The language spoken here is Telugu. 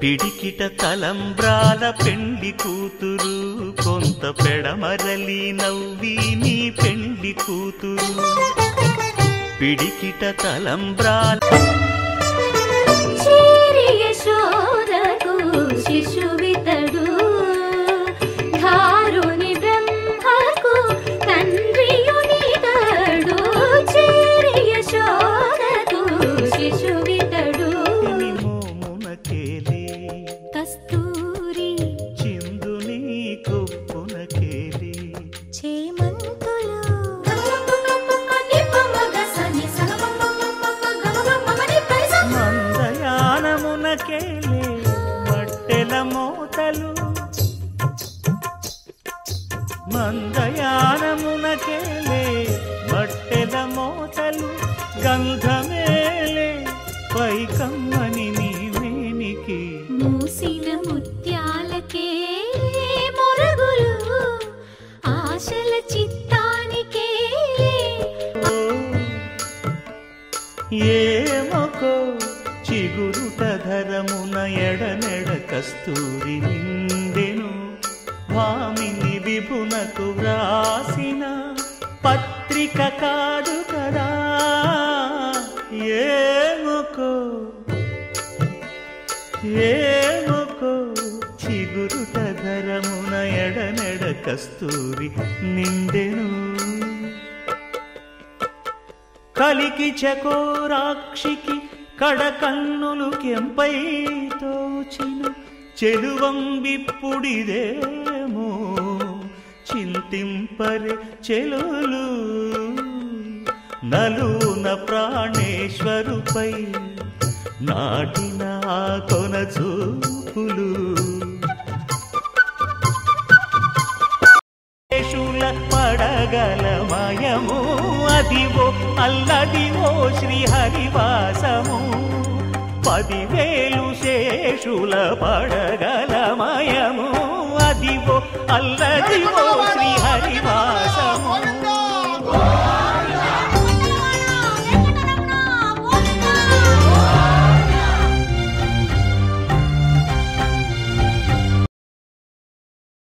పిడికిట తలంబ్రాల పెండ్లి కూతురు కొంత పెడమరలి నవ్వి నీ పెండ్లి కూతురు పిడికిట తలంబ్రాల శిశువితడు ధారుని బ్రహ్మకు తండ్రియునితడు చేరి యశోదకు శిశువితడు మోమునకేలి కస్తూరి చిందుని కొప్పునకేలి చేమంతులు మందయానమునకేలి మట్టెల మోతలు మందయానమునకేలే మట్టెల మోతలు గంధమేలే పైకమ్మని నీవేనికి మూసిన ముత్యాలకే మొరగులు ఆశల చిత్తానికే ఏమకో చిగురుట ధరమున ఎడనెడ కస్తూరి నిండెను భామిని విభునకు వ్రాసిన పత్రిక కాదు కదా ఏమకో చిగురుట ధరమున ఎడనెడ కస్తూరి నిండెను కలికి చకోరాక్షికి కడకన్నులు కెంపై తోచిన చెలువంబిప్పుడిదేమో చింతింపరి చెలులు నలున ప్రాణేశ్వరుపై నాటిన కొన చూపులు పడగలమయము అదివో అల్లదివో శ్రీహరివాసము 10,000 శేషుల పడగలమయము అదివో అల్లదివో శ్రీహరివాసము